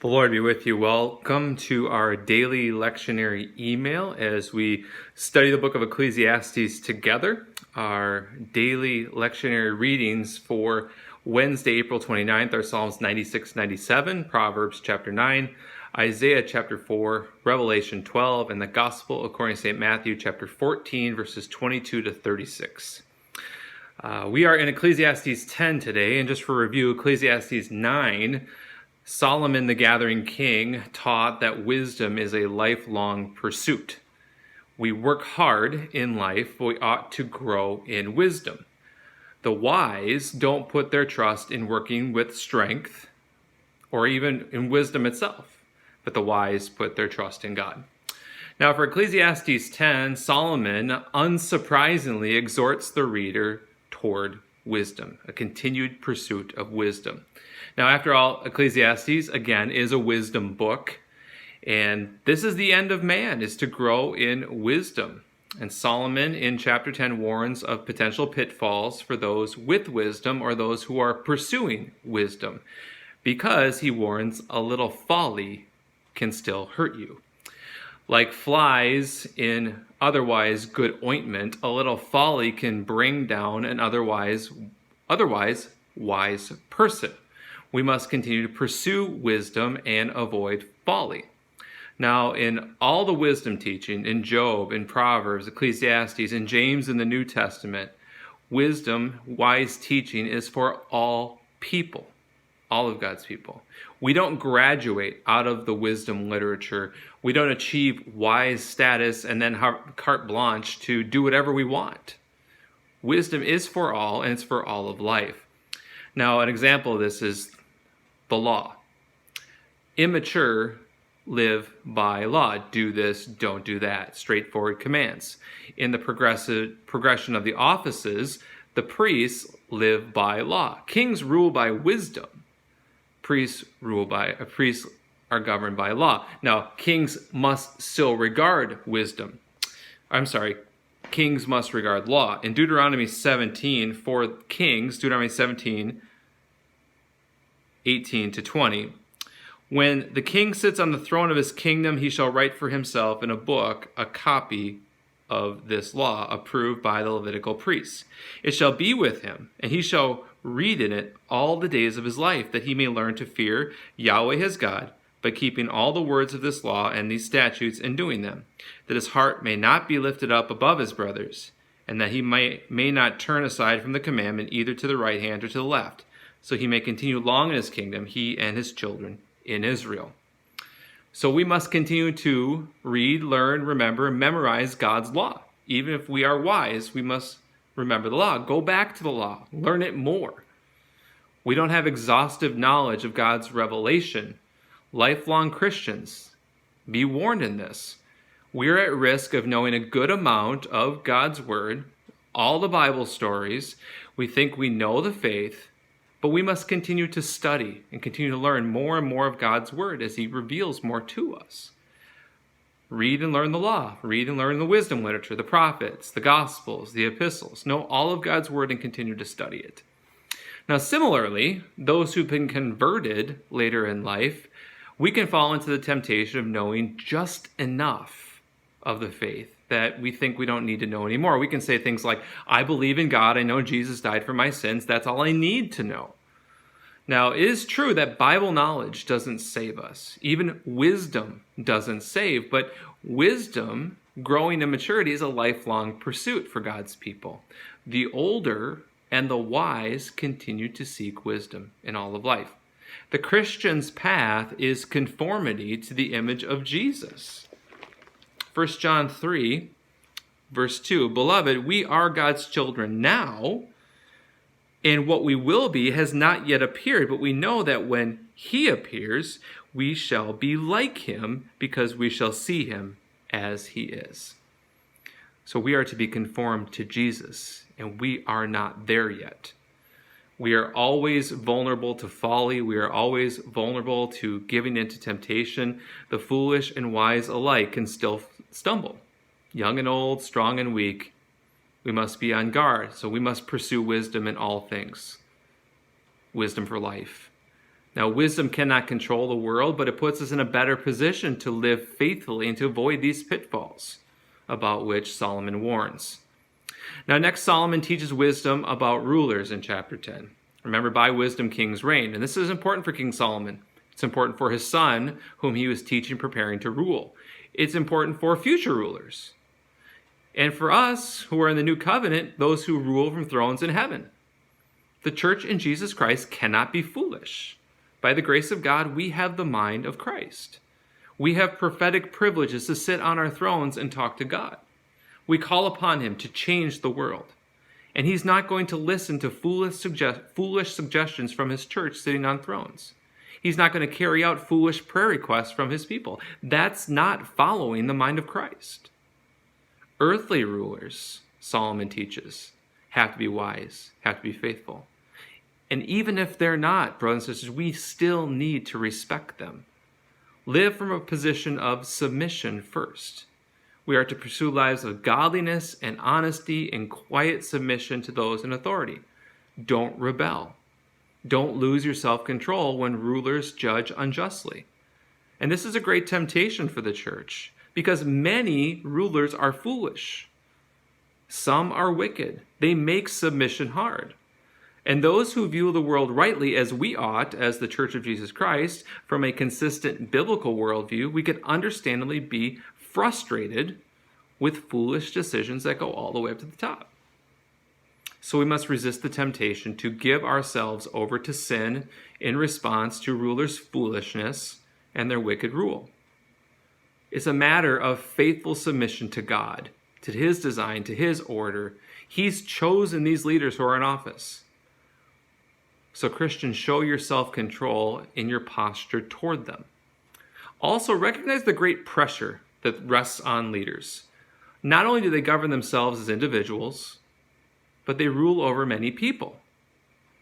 The Lord be with you. Welcome to our daily lectionary email as we study the book of Ecclesiastes together. Our daily lectionary readings for Wednesday, April 29th are Psalms 96-97, Proverbs chapter 9, Isaiah chapter 4, Revelation 12, and the Gospel according to St. Matthew chapter 14, verses 22 to 36. We are in Ecclesiastes 10 today, and just for review, Ecclesiastes 9, Solomon, the gathering king, taught that wisdom is a lifelong pursuit. We work hard in life, but we ought to grow in wisdom. The wise don't put their trust in working with strength or even in wisdom itself, but the wise put their trust in God. Now, for Ecclesiastes 10, Solomon unsurprisingly exhorts the reader toward wisdom, a continued pursuit of wisdom. Now, after all, Ecclesiastes, again, is a wisdom book, and this is the end of man, is to grow in wisdom. And Solomon, in chapter 10, warns of potential pitfalls for those with wisdom or those who are pursuing wisdom, because he warns a little folly can still hurt you. Like flies in otherwise good ointment, a little folly can bring down an otherwise wise person. We must continue to pursue wisdom and avoid folly. Now, in all the wisdom teaching, in Job, in Proverbs, Ecclesiastes, in James in the New Testament, wisdom, wise teaching is for all people, all of God's people. We don't graduate out of the wisdom literature. We don't achieve wise status and then carte blanche to do whatever we want. Wisdom is for all, and it's for all of life. Now, an example of this is the law. Immature live by law. Do this, don't do that. Straightforward commands. In the progression of the offices, the priests live by law. Kings rule by wisdom. Priests are governed by law. Now, kings must still regard wisdom. Kings must regard law. In Deuteronomy 17, for kings, Deuteronomy 17, 18 to 20, when the king sits on the throne of his kingdom, he shall write for himself in a book a copy of this law, approved by the Levitical priests. It shall be with him, and he shall read in it all the days of his life, that he may learn to fear Yahweh his God, by keeping all the words of this law and these statutes and doing them, that his heart may not be lifted up above his brothers, and that he may not turn aside from the commandment either to the right hand or to the left, so he may continue long in his kingdom, he and his children in Israel. So we must continue to read, learn, remember, and memorize God's law. Even if we are wise, we must remember the law. Go back to the law. Learn it more. We don't have exhaustive knowledge of God's revelation. Lifelong Christians, be warned in this. We're at risk of knowing a good amount of God's word, all the Bible stories. We think we know the faith, but we must continue to study and continue to learn more and more of God's word as he reveals more to us. Read and learn the law. Read and learn the wisdom literature, the prophets, the gospels, the epistles. Know all of God's word and continue to study it. Now, similarly, those who've been converted later in life, we can fall into the temptation of knowing just enough of the faith that we think we don't need to know anymore. We can say things like, I believe in God, I know Jesus died for my sins, that's all I need to know. Now, it is true that Bible knowledge doesn't save us. Even wisdom doesn't save, but wisdom, growing in maturity, is a lifelong pursuit for God's people. The older and the wise continue to seek wisdom in all of life. The Christian's path is conformity to the image of Jesus. 1 John 3, verse 2, Beloved, we are God's children now, and what we will be has not yet appeared, but we know that when he appears, we shall be like him, because we shall see him as he is. So we are to be conformed to Jesus, and we are not there yet. We are always vulnerable to folly. We are always vulnerable to giving into temptation. The foolish and wise alike can still stumble. Young and old, strong and weak, we must be on guard. So we must pursue wisdom in all things. Wisdom for life. Now, wisdom cannot control the world, but it puts us in a better position to live faithfully and to avoid these pitfalls about which Solomon warns. Now, next, Solomon teaches wisdom about rulers in chapter 10. Remember, by wisdom kings reign. And this is important for King Solomon. It's important for his son, whom he was teaching, preparing to rule. It's important for future rulers. And for us, who are in the new covenant, those who rule from thrones in heaven. The church in Jesus Christ cannot be foolish. By the grace of God, we have the mind of Christ. We have prophetic privileges to sit on our thrones and talk to God. We call upon him to change the world. And he's not going to listen to foolish suggestions from his church sitting on thrones. He's not going to carry out foolish prayer requests from his people. That's not following the mind of Christ. Earthly rulers, Solomon teaches, have to be wise, have to be faithful. And even if they're not, brothers and sisters, we still need to respect them. Live from a position of submission first. We are to pursue lives of godliness and honesty and quiet submission to those in authority. Don't rebel. Don't lose your self-control when rulers judge unjustly. And this is a great temptation for the church because many rulers are foolish. Some are wicked. They make submission hard. And those who view the world rightly, as we ought, as the Church of Jesus Christ, from a consistent biblical worldview, we could understandably be frustrated with foolish decisions that go all the way up to the top. So we must resist the temptation to give ourselves over to sin in response to rulers' foolishness and their wicked rule. It's a matter of faithful submission to God, to his design, to his order. He's chosen these leaders who are in office. So Christians, show your self-control in your posture toward them. Also, recognize the great pressure that rests on leaders. Not only do they govern themselves as individuals, but they rule over many people.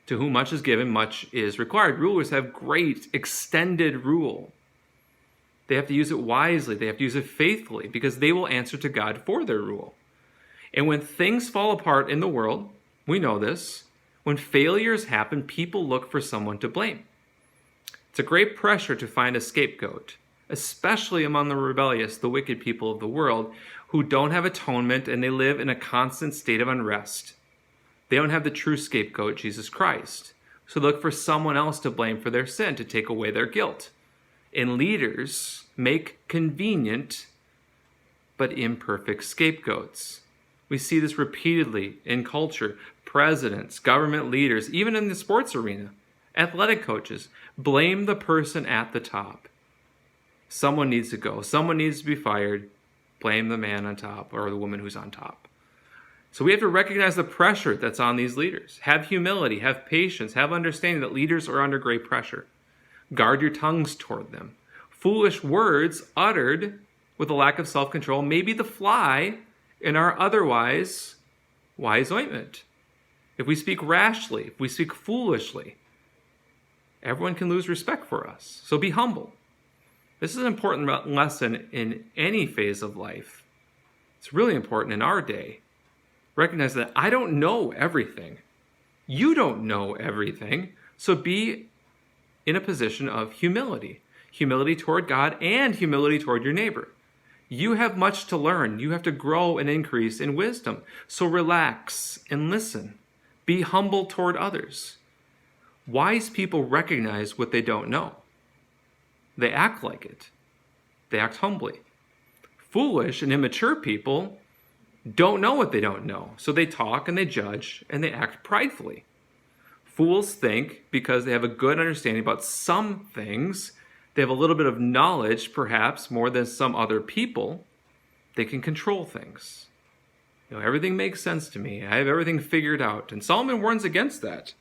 To whom much is given, much is required. Rulers have great extended rule. They have to use it wisely. They have to use it faithfully because they will answer to God for their rule. And when things fall apart in the world, we know this, when failures happen, people look for someone to blame. It's a great pressure to find a scapegoat, especially among the rebellious, the wicked people of the world, who don't have atonement and they live in a constant state of unrest. They don't have the true scapegoat, Jesus Christ. So look for someone else to blame for their sin, to take away their guilt. And leaders make convenient but imperfect scapegoats. We see this repeatedly in culture. Presidents, government leaders, even in the sports arena, athletic coaches, blame the person at the top. Someone needs to go. Someone needs to be fired. Blame the man on top or the woman who's on top. So we have to recognize the pressure that's on these leaders. Have humility, have patience, have understanding that leaders are under great pressure. Guard your tongues toward them. Foolish words uttered with a lack of self-control may be the fly in our otherwise wise ointment. If we speak rashly, if we speak foolishly, everyone can lose respect for us. So be humble. This is an important lesson in any phase of life. It's really important in our day. Recognize that I don't know everything. You don't know everything. So be in a position of humility. Humility toward God and humility toward your neighbor. You have much to learn. You have to grow and increase in wisdom. So relax and listen. Be humble toward others. Wise people recognize what they don't know. They act like it. They act humbly. Foolish and immature people don't know what they don't know. So they talk and they judge and they act pridefully. Fools think because they have a good understanding about some things, they have a little bit of knowledge, perhaps more than some other people, they can control things. Everything makes sense to me. I have everything figured out. And Solomon warns against that.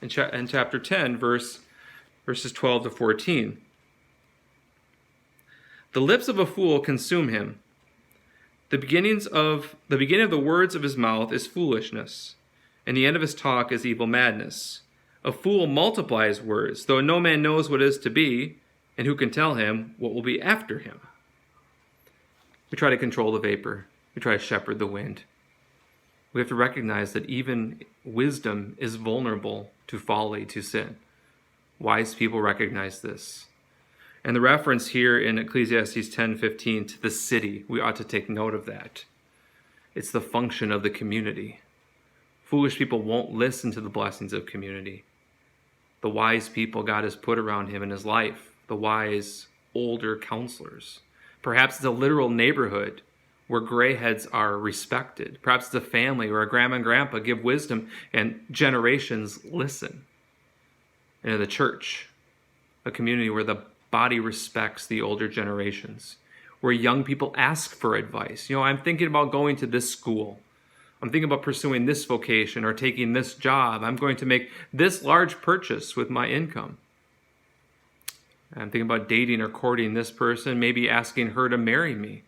In chapter 10, verses 12 to 14. The lips of a fool consume him. The beginning of the words of his mouth is foolishness, and the end of his talk is evil madness. A fool multiplies words, though no man knows what is to be, and who can tell him what will be after him. We try to control the vapor. We try to shepherd the wind. We have to recognize that even wisdom is vulnerable to folly, to sin. Wise people recognize this. And the reference here in Ecclesiastes 10:15 to the city, we ought to take note of that. It's the function of the community. Foolish people won't listen to the blessings of community. The wise people God has put around him in his life, the wise older counselors. Perhaps it's a literal neighborhood where gray heads are respected. Perhaps it's a family where a grandma and grandpa give wisdom and generations listen. And in the church, a community where the body respects the older generations, where young people ask for advice. I'm thinking about going to this school. I'm thinking about pursuing this vocation or taking this job. I'm going to make this large purchase with my income. I'm thinking about dating or courting this person, maybe asking her to marry me.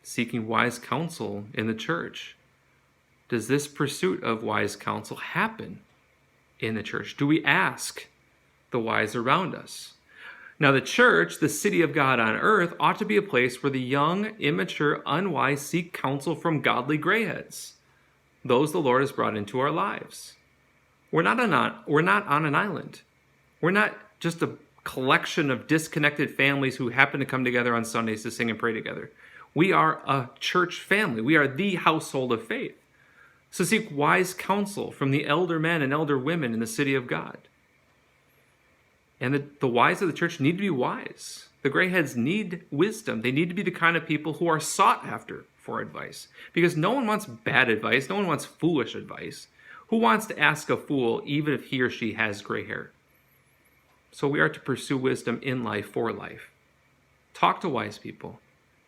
Seeking wise counsel in the church. Does this pursuit of wise counsel happen in the church? Do we ask the wise around us? Now, the church, the city of God on earth, ought to be a place where the young, immature, unwise seek counsel from godly grayheads, those the Lord has brought into our lives. We're not on an island. We're not just a collection of disconnected families who happen to come together on Sundays to sing and pray together. We are a church family. We are the household of faith. So seek wise counsel from the elder men and elder women in the city of God. And the wise of the church need to be wise. The grayheads need wisdom. They need to be the kind of people who are sought after for advice. Because no one wants bad advice. No one wants foolish advice. Who wants to ask a fool even if he or she has gray hair? So we are to pursue wisdom in life for life. Talk to wise people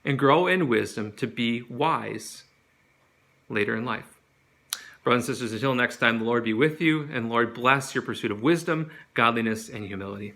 and grow in wisdom to be wise later in life. Brothers and sisters, until next time, the Lord be with you, and the Lord bless your pursuit of wisdom, godliness, and humility.